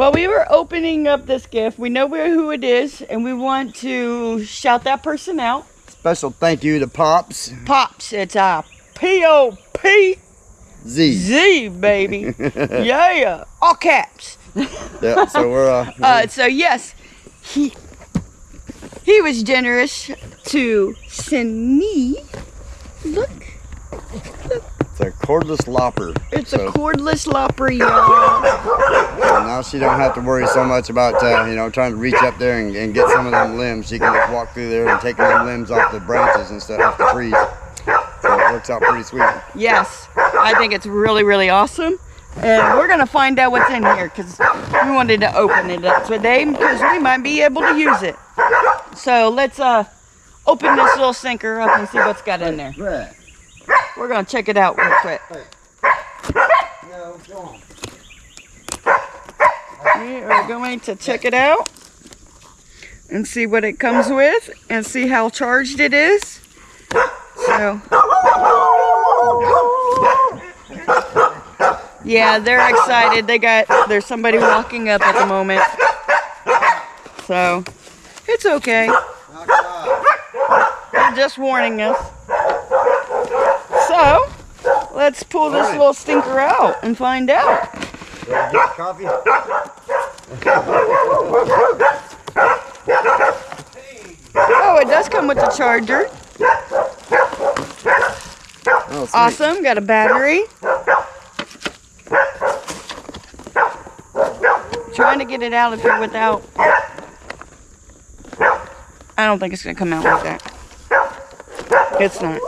Well, we were opening up this gift. We know who it is, and we want to shout that person out. Special thank you to Pops. Pops, it's a P-O-P-Z, baby. Yeah, all caps. Yeah, so we're so yes, he was generous to send me. Look. It's a cordless lopper. It's a cordless lopper, y'all. So now she don't have to worry so much about you know, trying to reach up there and get some of them limbs. She can just walk through there and take them limbs off the branches and stuff, off the trees. So it works out pretty sweet. Yes, I think it's really, really awesome. And we're gonna find out what's in here because we wanted to open it up today because we might be able to use it. So let's open this little sinker up and see what's got in there. We're gonna check it out real quick. We are going to check it out and see what it comes with and see how charged it is. So yeah, they're excited. There's somebody walking up at the moment. So it's okay. They're just warning us. So let's pull this little stinker out and find out. Coffee? Oh, it does come with a charger. Oh, awesome. Got a battery. Trying to get it out of here without. I don't think it's going to come out like that. It's not.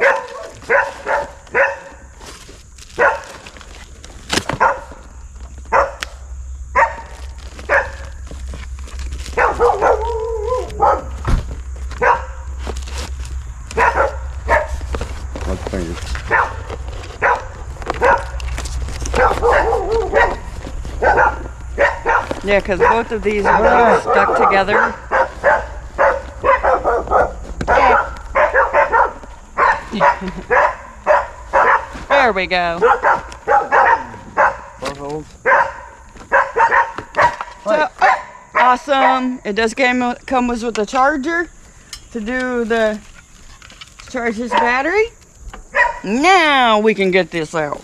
Yeah, because both of these are like stuck together. There we go. So, awesome. It does come with a charger to charge this battery. Now we can get this out.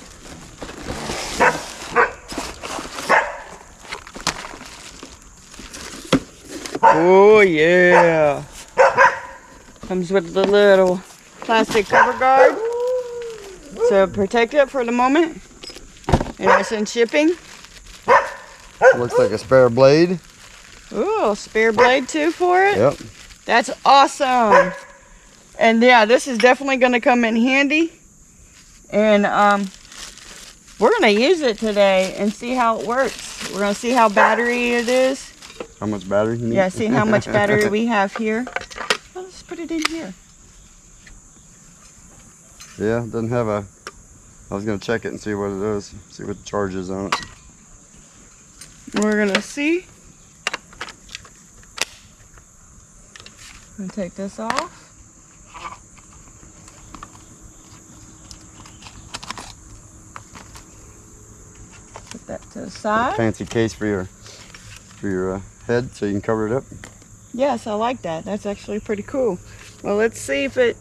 Oh yeah. Comes with the little plastic cover guard. So protect it for the moment. And it's in shipping. Looks like a spare blade. Ooh, spare blade too for it. Yep. That's awesome. And yeah, this is definitely going to come in handy. And we're going to use it today and see how it works. We're going to see how battery it is. How much battery you need? Yeah, see how much battery we have here. Well, let's put it in here. Yeah, it doesn't have a... I was going to check it and see what it is. See what the charge is on it. We're going to see. I'm going to take this off. Put that to the side. Fancy case for your head so you can cover it up. Yes, I like that. That's actually pretty cool. Well, let's see if it...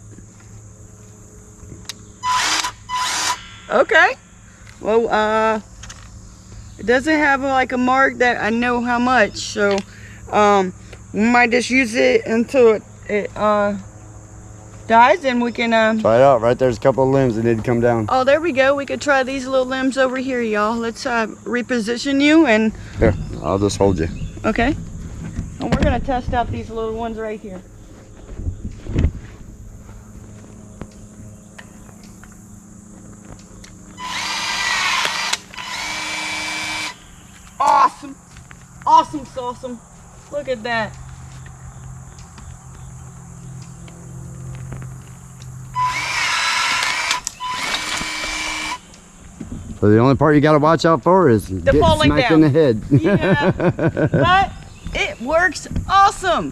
Okay. Well, it doesn't have like a mark that I know how much, so we might just use it until it dies, and we can try it out. Right there's a couple of limbs that need to come down. Oh, there we go. We could try these little limbs over here, y'all. Let's reposition you and here, I'll just hold you. Okay. And we're gonna test out these little ones right here. Awesome. Awesome sauceum. Look at that. So the only part you gotta watch out for is getting smacked in the head. Yeah, but it works awesome.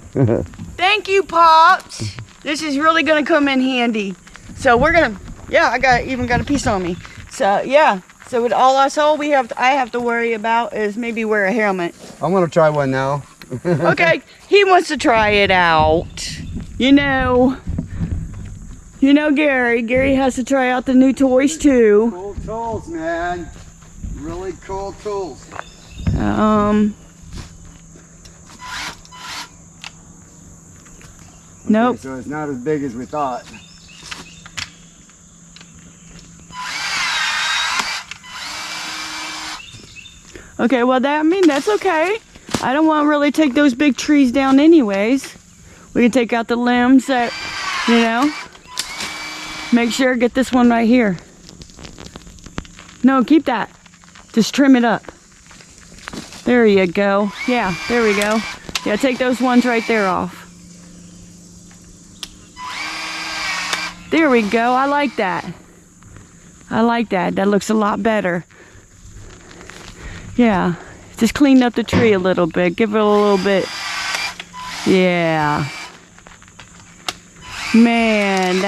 Thank you, Pops. This is really gonna come in handy. So we're gonna, yeah, even got a piece on me. So yeah, So all I have to worry about is maybe wear a helmet. I'm gonna try one now. Okay, he wants to try it out. You know Gary. Gary has to try out the new toys too. Cool tools, man. Really cool tools. Nope. Okay, so it's not as big as we thought. Okay, well that's okay. I don't want to really take those big trees down anyways. We can take out the limbs that, make sure, get this one right here. No, keep that. Just trim it up. There you go. Yeah, there we go. Yeah, take those ones right there off. There we go. I like that. I like that. That looks a lot better. Yeah, just clean up the tree a little bit. Give it a little bit. Yeah. Man,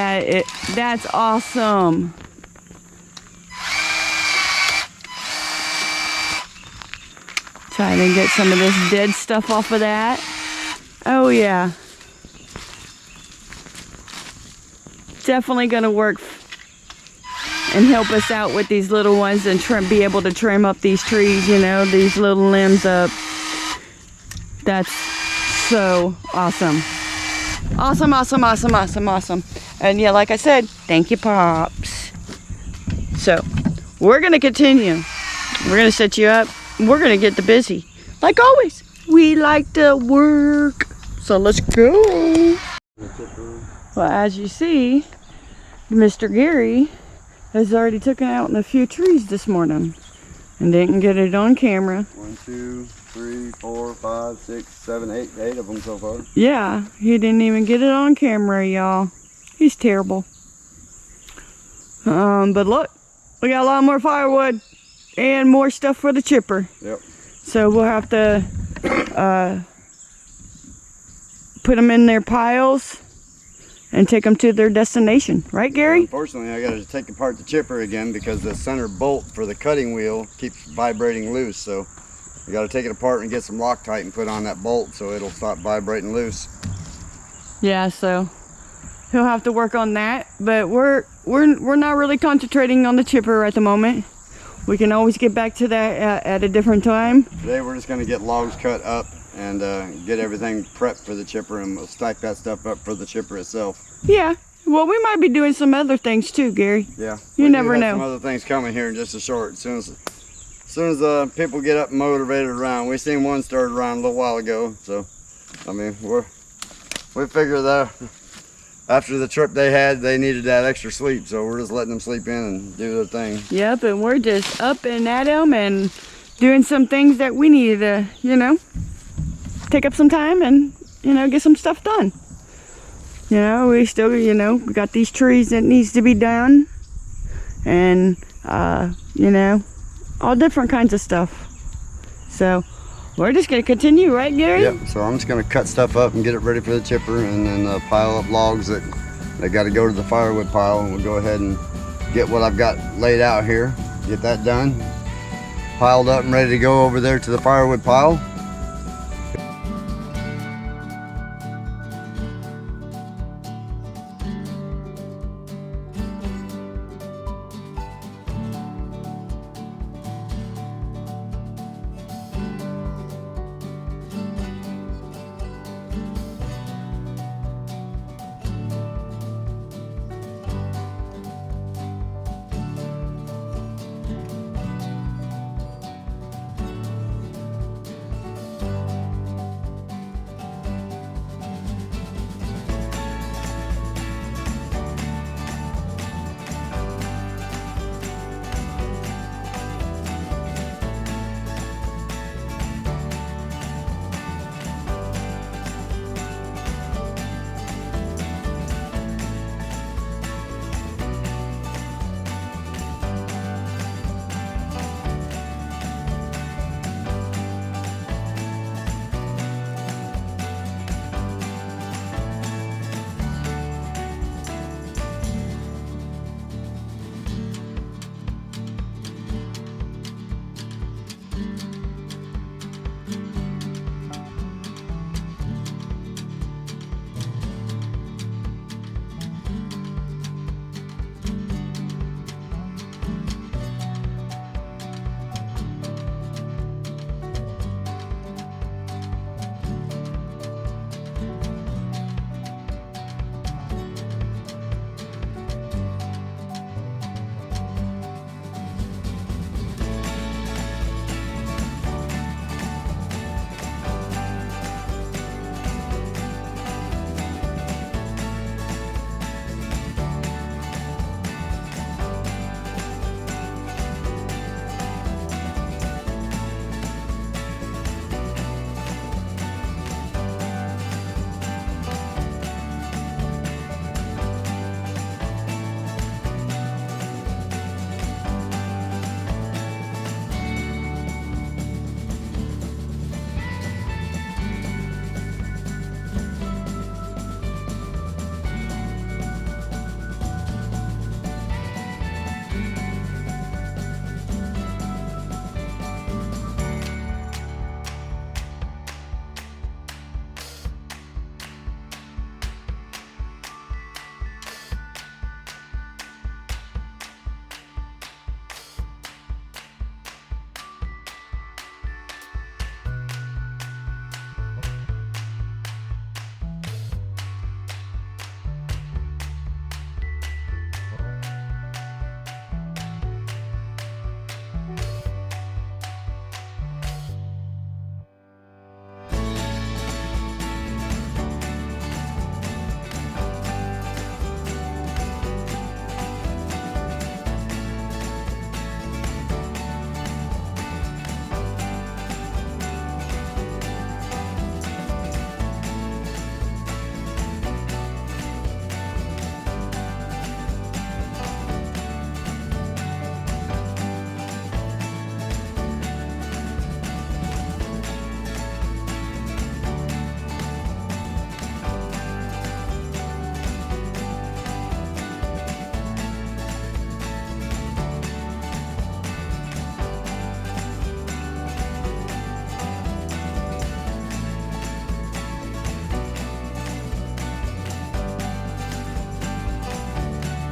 that's awesome. Trying to get some of this dead stuff off of that. Oh yeah. Definitely gonna work and help us out with these little ones and be able to trim up these trees, these little limbs up. That's so awesome. Awesome, awesome, awesome, awesome, awesome. And yeah, like I said, thank you, Pops. So, we're gonna continue. We're gonna set you up. We're gonna get busy. Like always, we like to work. So let's go. Well, as you see, Mr. Gary has already taken out a few trees this morning and didn't get it on camera. 1, 2, 3, 4, 5, 6, 7, 8 of them so far. Yeah, he didn't even get it on camera, y'all. He's terrible. But look, we got a lot more firewood and more stuff for the chipper. Yep. So we'll have to put them in their piles and take them to their destination. Right, Gary? Unfortunately, I got to take apart the chipper again because the center bolt for the cutting wheel keeps vibrating loose. So I got to take it apart and get some Loctite and put on that bolt so it'll stop vibrating loose. Yeah, so he'll have to work on that. But we're not really concentrating on the chipper at the moment. We can always get back to that at a different time. Today we're just going to get logs cut up and get everything prepped for the chipper, and we'll stack that stuff up for the chipper itself. Yeah, well, we might be doing some other things too, Gary. Yeah, you never know. Some other things coming here in just a short. As soon as people get up and motivated around, we seen one started around a little while ago. So, I mean, we figure that after the trip they had, they needed that extra sleep, so we're just letting them sleep in and do their thing. Yep, and we're just up and at them and doing some things that we needed to, take up some time and, get some stuff done. We still, we got these trees that needs to be done and, all different kinds of stuff. So, we're just going to continue, right, Gary? Yep, so I'm just going to cut stuff up and get it ready for the chipper and then pile up logs that got to go to the firewood pile, and we'll go ahead and get what I've got laid out here, get that done, piled up and ready to go over there to the firewood pile.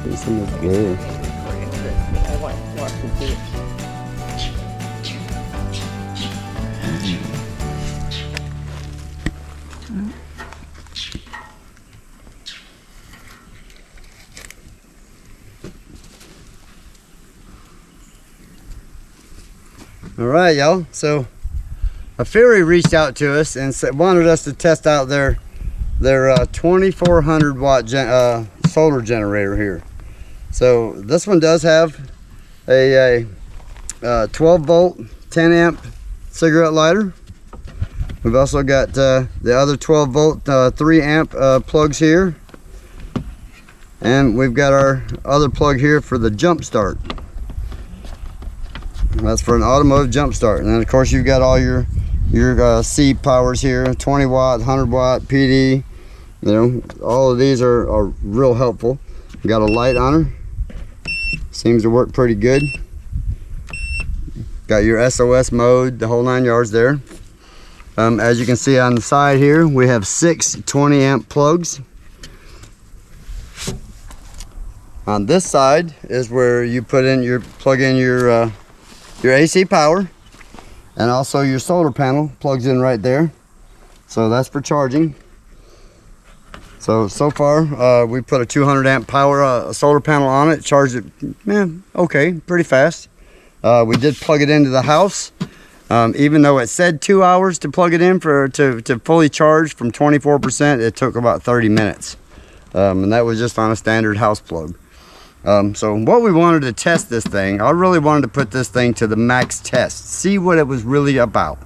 This one is good. I want to watch it too. All right, y'all. So AFERY reached out to us and wanted us to test out their 2400 watt solar generator here. So this one does have a 12 volt 10 amp cigarette lighter. We've also got the other 12 volt 3 amp plugs here, and we've got our other plug here for the jump start. That's for an automotive jump start. And then of course you've got all your C powers here, 20 watt, 100 watt, PD. You know, all of these are real helpful. Got a light on her, seems to work pretty good. Got your SOS mode, the whole 9 yards there. As you can see on the side here, we have 6 20 amp plugs. On this side is where you plug in your AC power, and also your solar panel plugs in right there. So that's for charging. So far we put a 200 amp power solar panel on it, charged it okay, pretty fast. We did plug it into the house, even though it said 2 hours to plug it in to fully charge from 24%, it took about 30 minutes. And that was just on a standard house plug. So what we wanted to test this thing, I really wanted to put this thing to the max test, see what it was really about.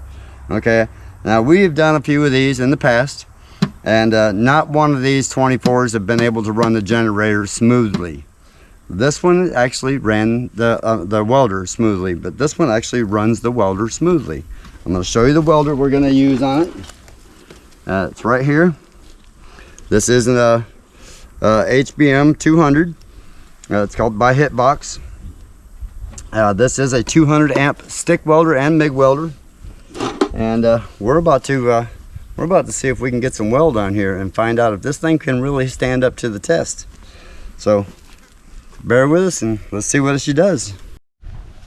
Okay, now we have done a few of these in the past, and not one of these 24s have been able to run the generator smoothly. This one actually ran the welder smoothly, but this one actually runs the welder smoothly. I'm going to show you the welder we're going to use on it. It's right here. This is an HBM 200. It's called by Hitbox. This is a 200 amp stick welder and MIG welder, and we're about to see if we can get some weld on here and find out if this thing can really stand up to the test. So bear with us and let's see what she does.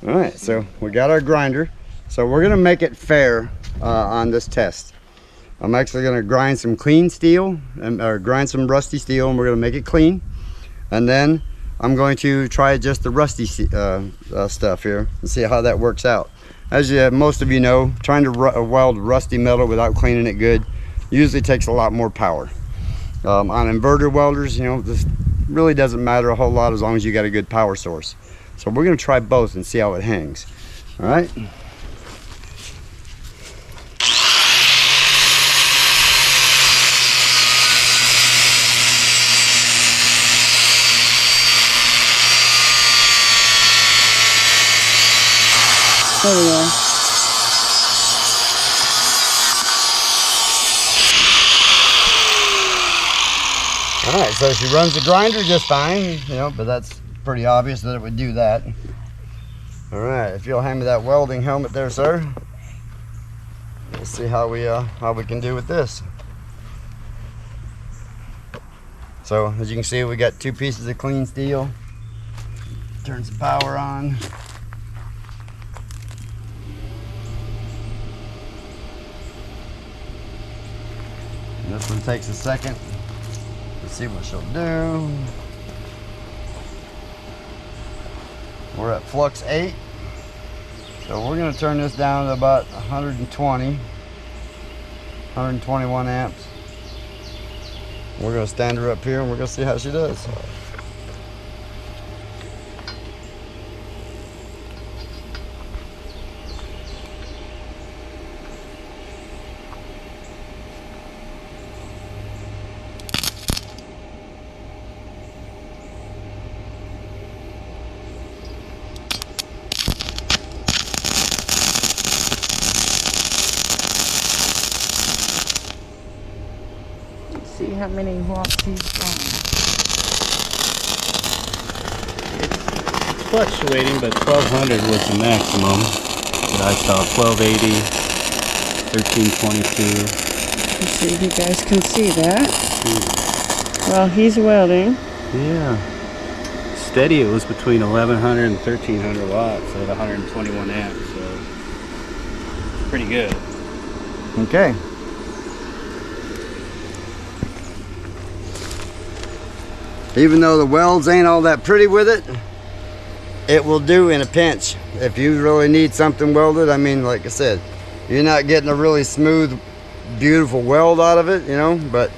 All right, so we got our grinder. So we're gonna make it fair on this test. I'm actually gonna grind some clean steel or grind some rusty steel, and we're gonna make it clean, and then I'm going to try just the rusty stuff here and see how that works out. As most of you know, trying to weld rusty metal without cleaning it good usually takes a lot more power. On inverter welders, you know, this really doesn't matter a whole lot as long as you got a good power source. So we're going to try both and see how it hangs. All right. There we go. All right, so she runs the grinder just fine, you know, but that's pretty obvious that it would do that. All right, if you'll hand me that welding helmet there, sir. Let's see how we can do with this. So as you can see, we got 2 pieces of clean steel. Turn some power on. And this one takes a second. Let's see what she'll do. We're at flux 8. So we're going to turn this down to about 121 amps. We're going to stand her up here and we're going to see how she does. See how many watts he's on. It's fluctuating, but 1200 was the maximum that I saw. 1280, 1322. Let's see if you guys can see that. Well, he's welding. Yeah. steady it was between 1100 and 1300 watts at 121 amps, so pretty good. Okay. Even though the welds ain't all that pretty with it, it will do in a pinch. If you really need something welded, I mean, like I said, you're not getting a really smooth, beautiful weld out of it, you know, but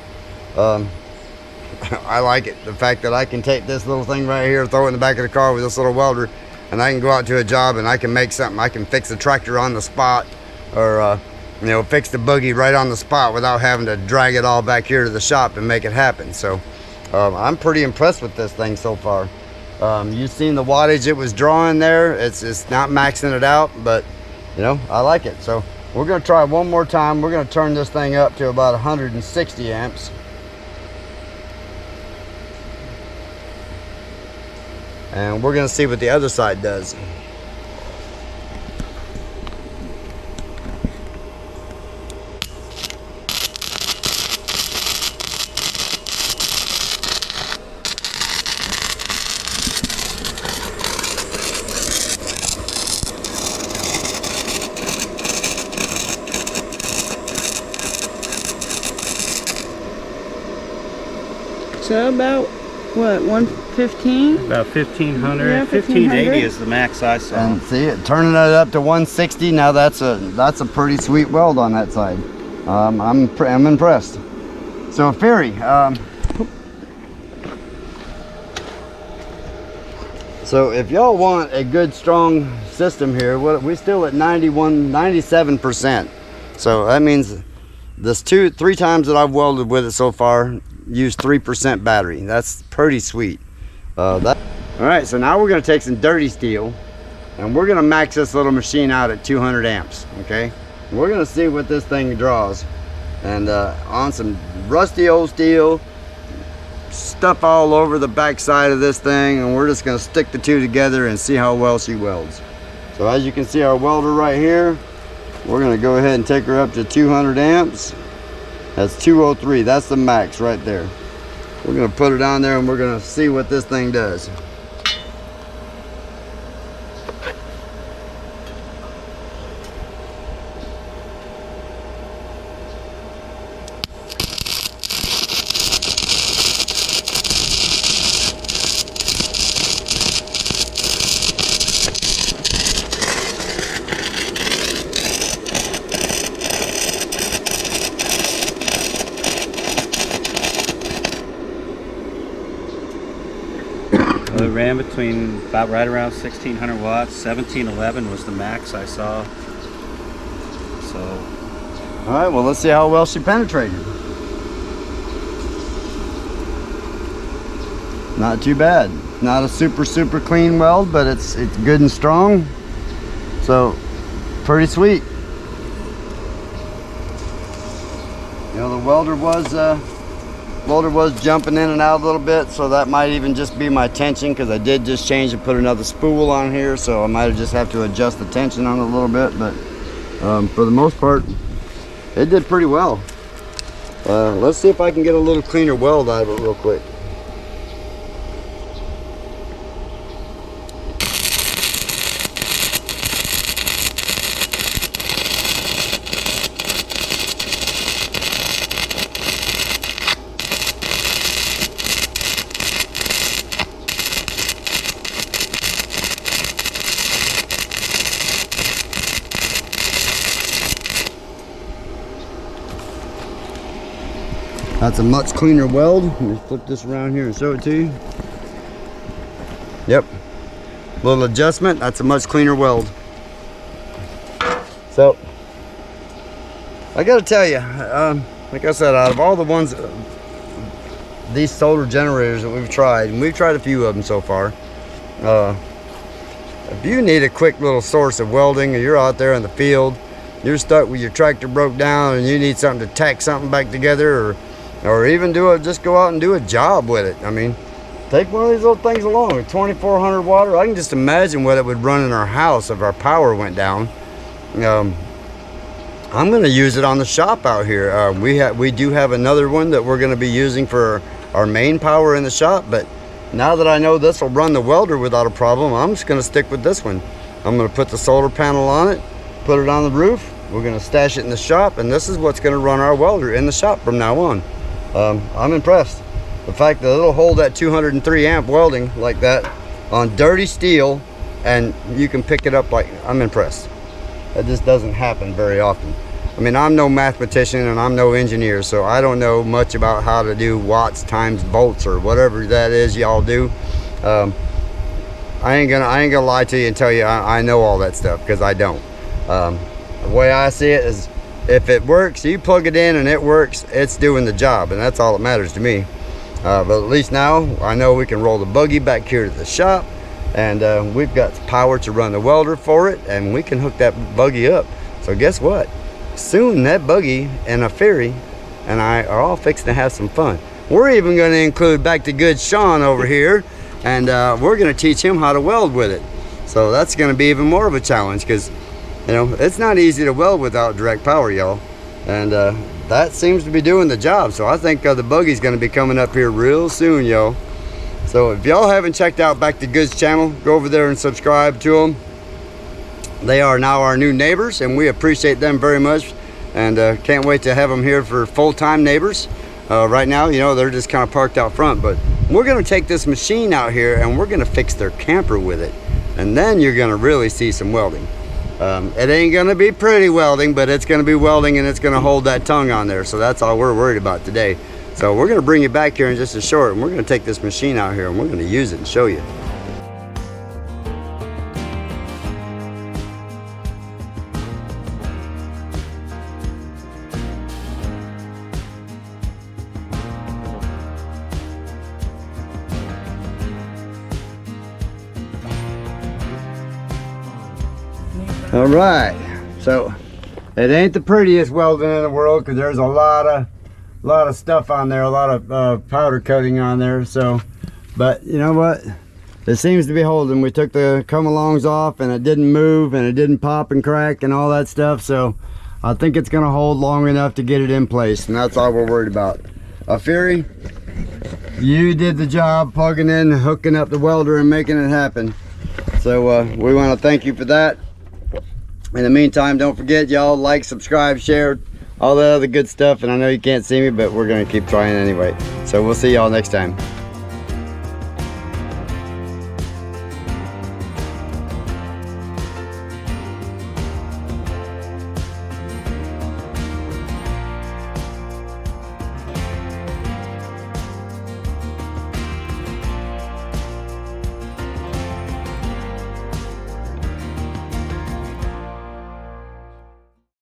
I like it. The fact that I can take this little thing right here, throw it in the back of the car with this little welder, and I can go out to a job and I can make something. I can fix the tractor on the spot, or you know, fix the buggy right on the spot without having to drag it all back here to the shop and make it happen. So I'm pretty impressed with this thing so far. You've seen the wattage it was drawing there. It's not maxing it out, but you know, I like it. So we're going to try one more time. We're going to turn this thing up to about 160 amps. And we're going to see what the other side does. So about what, 115? About 1500. Yeah, 1580 is the max I saw. And see it turning it up to 160. Now that's a pretty sweet weld on that side. I'm impressed. So AFERY, so if y'all want a good strong system here, we're still at 97%. So that means this 3 times that I've welded with it so far used 3% battery. That's pretty sweet. All right, so now we're going to take some dirty steel and we're going to max this little machine out at 200 amps. Okay, we're going to see what this thing draws, and on some rusty old steel, stuff all over the back side of this thing, and we're just going to stick the two together and see how well she welds. So as you can see, our welder right here, we're going to go ahead and take her up to 200 amps. That's 203. That's the max right there. We're going to put it on there and we're going to see what this thing does. It ran between about right around 1600 watts. 1711 was the max I saw. So, all right, well, let's see how well she penetrated. Not too bad. Not a super clean weld, but it's good and strong. So pretty sweet. You know, the welder was jumping in and out a little bit, so that might even just be my tension, because I did just change and put another spool on here, so I might just have to adjust the tension on it a little bit. But for the most part, it did pretty well. Let's see if I can get a little cleaner weld out of it real quick. That's a much cleaner weld. Let me flip this around here and show it to you. Yep, little adjustment. That's a much cleaner weld. So I gotta tell you, like I said, out of all the ones, these solar generators that we've tried, and we've tried a few of them so far, if you need a quick little source of welding, or you're out there in the field, you're stuck with your tractor broke down and you need something to tack something back together, or even just go out and do a job with it. I mean, take one of these little things along with 2400 watt. I can just imagine what it would run in our house if our power went down. I'm going to use it on the shop out here. We do have another one that we're going to be using for our main power in the shop, but now that I know this will run the welder without a problem, I'm just gonna stick with this one. I'm gonna put the solar panel on it, put it on the roof. We're gonna stash it in the shop, and this is what's gonna run our welder in the shop from now on. I'm impressed. The fact that it'll hold that 203 amp welding like that on dirty steel, and you can pick it up like, I'm impressed. That just doesn't happen very often. I mean, I'm no mathematician and I'm no engineer, so I don't know much about how to do watts times volts or whatever that is y'all do. I ain't gonna lie to you and tell you I know all that stuff, because I don't. The way I see it is, if it works, you plug it in and it works, it's doing the job, and that's all that matters to me. But at least now I know we can roll the buggy back here to the shop, and we've got power to run the welder for it, and we can hook that buggy up. So guess what? Soon that buggy and AFERY and I are all fixing to have some fun. We're even going to include back to good Sean over here, and we're going to teach him how to weld with it. So that's going to be even more of a challenge, because you know, it's not easy to weld without direct power, y'all, and that seems to be doing the job. So I think the buggy's going to be coming up here real soon, y'all. So if y'all haven't checked out Back to Good's channel, go over there and subscribe to them. They are now our new neighbors, and we appreciate them very much, and can't wait to have them here for full-time neighbors. Right now, you know, they're just kind of parked out front, but we're going to take this machine out here and we're going to fix their camper with it, and then you're going to really see some welding. It ain't going to be pretty welding, but it's going to be welding, and it's going to hold that tongue on there. So that's all we're worried about today. So we're going to bring you back here in just a short, and we're going to take this machine out here and we're going to use it and show you. All right, so it ain't the prettiest welding in the world, because there's a lot of stuff on there, a lot of powder coating on there. So, but you know what? It seems to be holding. We took the come-alongs off, and it didn't move, and it didn't pop and crack and all that stuff. So I think it's gonna hold long enough to get it in place, and that's all we're worried about. AFERY, you did the job plugging in, hooking up the welder, and making it happen. So we want to thank you for that. In the meantime, don't forget, y'all, like, subscribe, share, all that other good stuff. And I know you can't see me, but we're going to keep trying anyway. So we'll see y'all next time.